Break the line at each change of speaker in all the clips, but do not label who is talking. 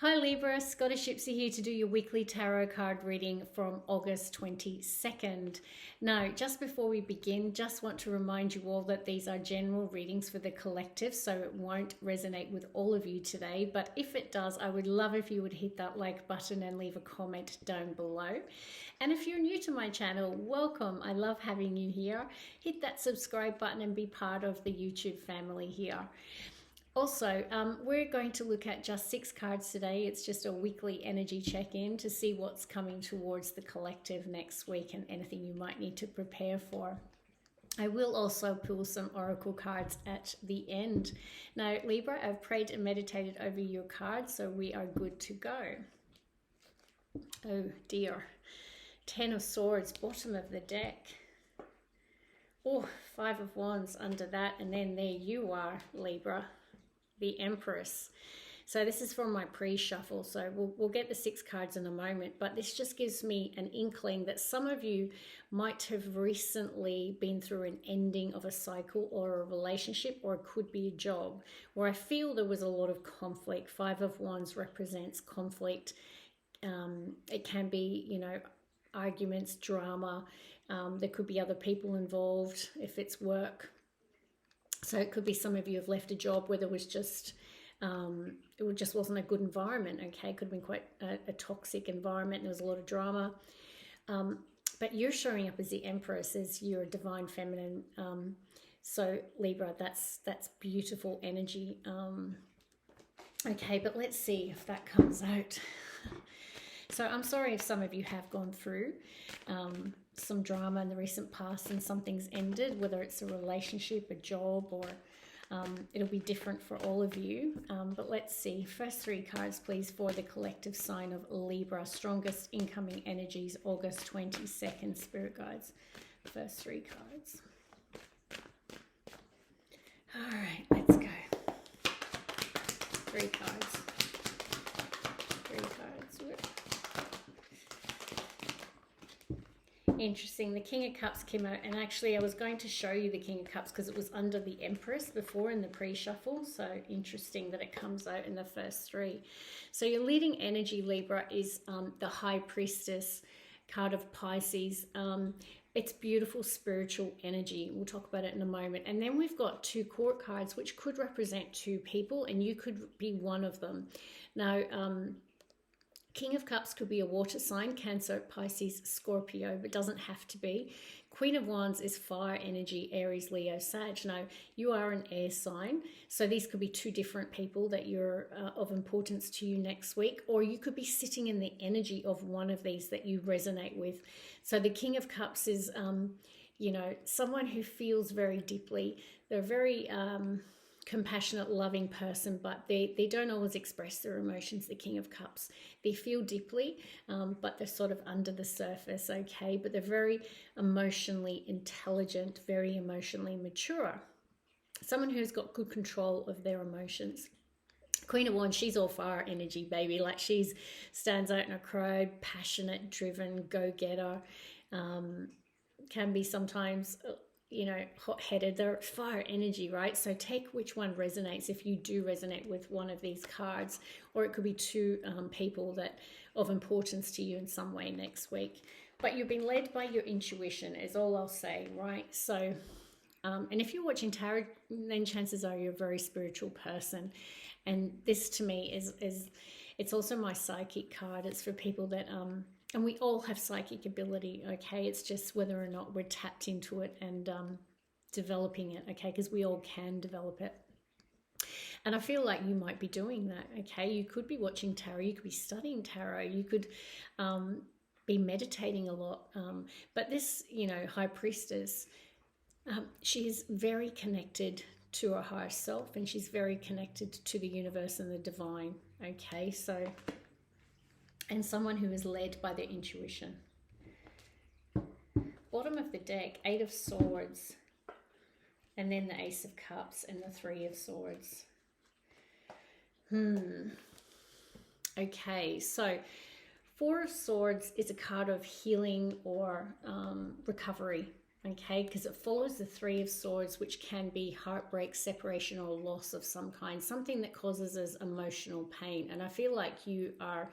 Hi Libra, Scottish Gypsy here to do your weekly tarot card reading from August 22nd. Now, just before we begin, just want to remind you all that these are general readings for the collective, so it won't resonate with all of you today, but if it does, I would love if you would hit that like button and leave a comment down below. And if you're new to my channel, welcome. I love having you here. Hit that subscribe button and be part of the YouTube family here. Also, we're going to look at just 6 cards today. It's just a weekly energy check-in to see what's coming towards the collective next week and anything you might need to prepare for. I will also pull some oracle cards at the end. Now, Libra, I've prayed and meditated over your cards, so we are good to go. Oh dear. 10 of Swords, bottom of the deck. Oh, 5 of Wands under that, and then there you are, Libra. The Empress. So this is from my pre-shuffle, so we'll get the 6 cards in a moment, but this just gives me an inkling that some of you might have recently been through an ending of a cycle or a relationship, or it could be a job where I feel there was a lot of conflict. 5 of Wands represents conflict. It can be, you know, arguments, drama. There could be other people involved if it's work. So it could be some of you have left a job where there was just, it just wasn't a good environment, okay? It could have been quite a toxic environment. There was a lot of drama. But you're showing up as the Empress, as your divine feminine. So Libra, that's beautiful energy. Okay, but let's see if that comes out. So I'm sorry if some of you have gone through some drama in the recent past and something's ended, whether it's a relationship, a job, or it'll be different for all of you. But let's see. First 3 cards, please, for the collective sign of Libra. Strongest incoming energies, August 22nd, Spirit Guides. First 3 cards. All right, let's go. 3 cards. 3 cards. Interesting. The King of Cups came out, and actually I was going to show you the King of Cups because it was under the Empress before in the pre-shuffle. So interesting that it comes out in the first 3. So your leading energy, Libra, is the High Priestess card of Pisces. It's beautiful spiritual energy. We'll talk about it in a moment. And then we've got 2 court cards, which could represent 2 people, and you could be one of them. Now, King of Cups could be a water sign, Cancer, Pisces, Scorpio, but doesn't have to be. Queen of Wands is fire energy, Aries, Leo, Sag. Now, you are an air sign, so these could be 2 different people that you're of importance to you next week, or you could be sitting in the energy of one of these that you resonate with. So the King of Cups is, you know, someone who feels very deeply. They're very compassionate, loving person, but they don't always express their emotions, the King of Cups. They feel deeply, but they're sort of under the surface, okay? But they're very emotionally intelligent, very emotionally mature. Someone who's got good control of their emotions. Queen of Wands, she's all fire energy, baby. Like, she's stands out in a crowd, passionate, driven, go-getter. Can be sometimes, you know, hot-headed. They're fire energy, right? So take which one resonates if you do resonate with one of these cards, or it could be 2 people that of importance to you in some way next week. But you've been led by your intuition is all I'll say, right? So and if you're watching tarot, then chances are you're a very spiritual person. And this to me is it's also my psychic card. It's for people that and we all have psychic ability, okay? It's just whether or not we're tapped into it and developing it, okay? Because we all can develop it. And I feel like you might be doing that, okay? You could be watching tarot. You could be studying tarot. You could be meditating a lot. But this, you know, High Priestess, she's very connected to her higher self, and she's very connected to the universe and the divine, okay? So, and someone who is led by their intuition. Bottom of the deck, 8 of Swords, and then the Ace of Cups and the 3 of Swords. Okay, so 4 of Swords is a card of healing or recovery. okay, because it follows the Three of Swords, which can be heartbreak, separation, or loss of some kind, something that causes us emotional pain. And I feel like you are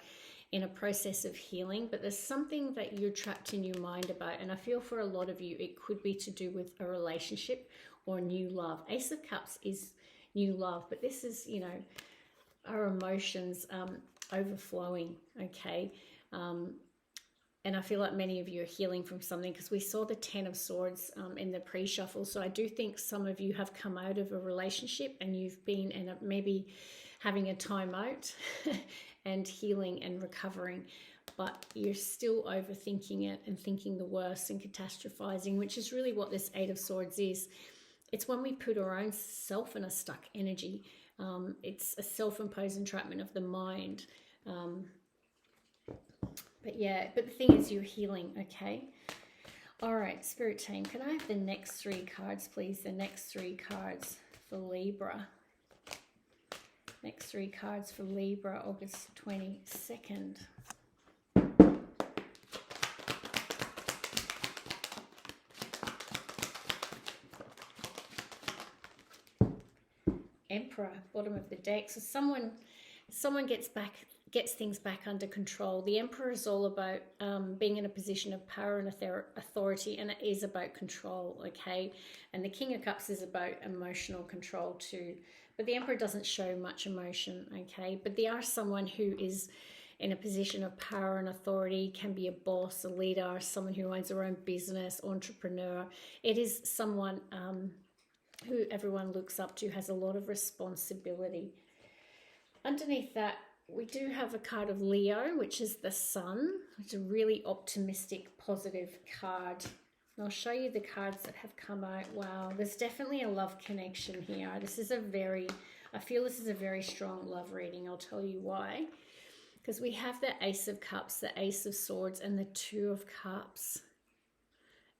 in a process of healing, but there's something that you're trapped in your mind about. And I feel for a lot of you, it could be to do with a relationship or new love. Ace of Cups is new love, but this is, you know, our emotions overflowing, okay? And I feel like many of you are healing from something, because we saw the Ten of Swords in the pre-shuffle. So I do think some of you have come out of a relationship and you've been in maybe having a time out and healing and recovering, but you're still overthinking it and thinking the worst and catastrophizing, which is really what this Eight of Swords is. It's when we put our own self in a stuck energy. It's a self-imposed entrapment of the mind. But yeah, but the thing is, you're healing, okay? All right, Spirit Team, can I have the next 3 cards, please? The next 3 cards for Libra. Next 3 cards for Libra, August 22nd. Emperor, bottom of the deck. So someone gets things back under control. The Emperor is all about being in a position of power and authority, and it is about control, okay? And the King of Cups is about emotional control too. But the Emperor doesn't show much emotion, okay? But they are someone who is in a position of power and authority, can be a boss, a leader, someone who owns their own business, entrepreneur. It is someone who everyone looks up to, has a lot of responsibility. Underneath that, we do have a card of Leo, which is the Sun. It's a really optimistic, positive card. And I'll show you the cards that have come out. Wow, there's definitely a love connection here. I feel this is a very strong love reading. I'll tell you why. Because we have the Ace of Cups, the Ace of Swords, and the Two of Cups.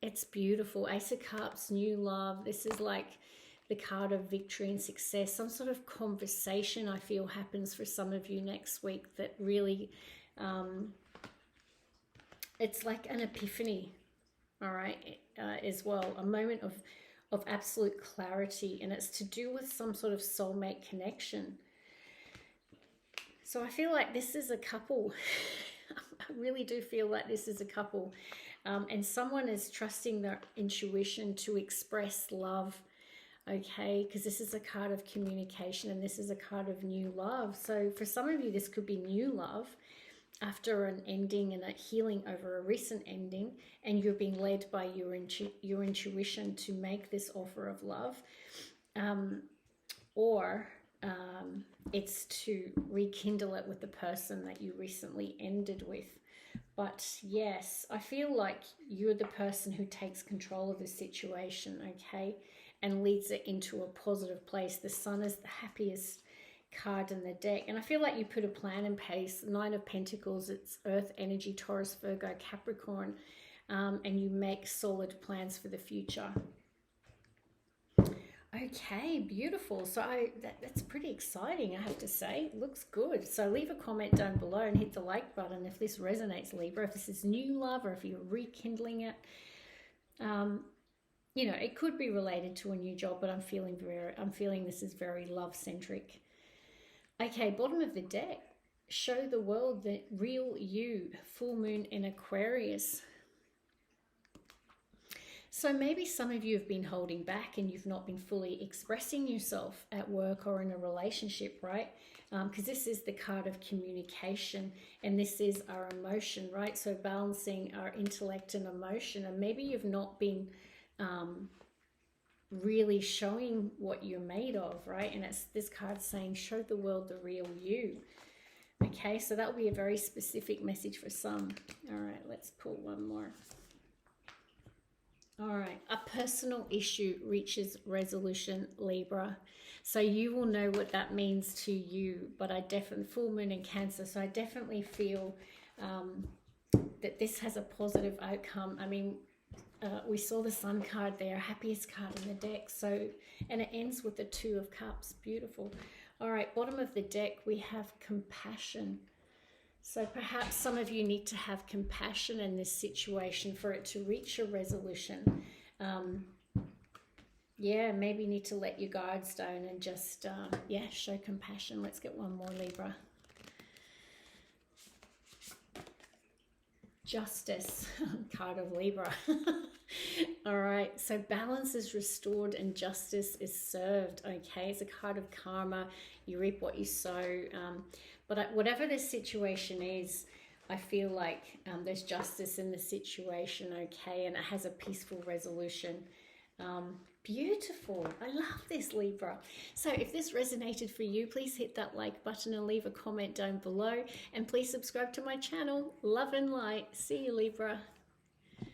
It's beautiful. Ace of Cups, new love. This is like the card of victory and success. Some sort of conversation, I feel, happens for some of you next week that really, it's like an epiphany, all right, as well. A moment of absolute clarity, and it's to do with some sort of soulmate connection. So I feel like this is a couple. I really do feel like this is a couple. And someone is trusting their intuition to express love, okay? Because this is a card of communication, and this is a card of new love. So for some of you, this could be new love after an ending and a healing over a recent ending, and you're being led by your intuition to make this offer of love. Or it's to rekindle it with the person that you recently ended with. But yes, I feel like you're the person who takes control of the situation, okay, and leads it into a positive place. The Sun is the happiest card in the deck, and I feel like you put a plan in place. 9 of Pentacles, it's Earth energy, Taurus, Virgo, Capricorn, and you make solid plans for the future. Okay, beautiful. So that's pretty exciting, I have to say. It looks good. So leave a comment down below and hit the like button if this resonates, Libra. If this is new love or if you're rekindling it. You know, it could be related to a new job, but I'm feeling this is very love-centric. Okay, bottom of the deck. Show the world the real you. Full moon in Aquarius. So maybe some of you have been holding back and you've not been fully expressing yourself at work or in a relationship, right? Because this is the card of communication, and this is our emotion, right? So balancing our intellect and emotion, and maybe you've not been really showing what you're made of, right? And it's this card saying, show the world the real you. Okay, so that will be a very specific message for some. All right, let's pull one more. All right, a personal issue reaches resolution, Libra. So you will know what that means to you, but I definitely, full moon in Cancer, so I definitely feel that this has a positive outcome. I mean, we saw the Sun card there, happiest card in the deck. So, and it ends with the Two of Cups, beautiful. All right, bottom of the deck, we have compassion. So perhaps some of you need to have compassion in this situation for it to reach a resolution. Yeah, maybe need to let your guards down and just, yeah, show compassion. Let's get one more, Libra. Justice, card of Libra. All right, so balance is restored and justice is served. Okay, it's a card of karma. You reap what you sow. But whatever the situation is, I feel like there's justice in the situation, okay, and it has a peaceful resolution. Beautiful. I love this, Libra. So if this resonated for you, please hit that like button and leave a comment down below. And please subscribe to my channel. Love and light. See you, Libra.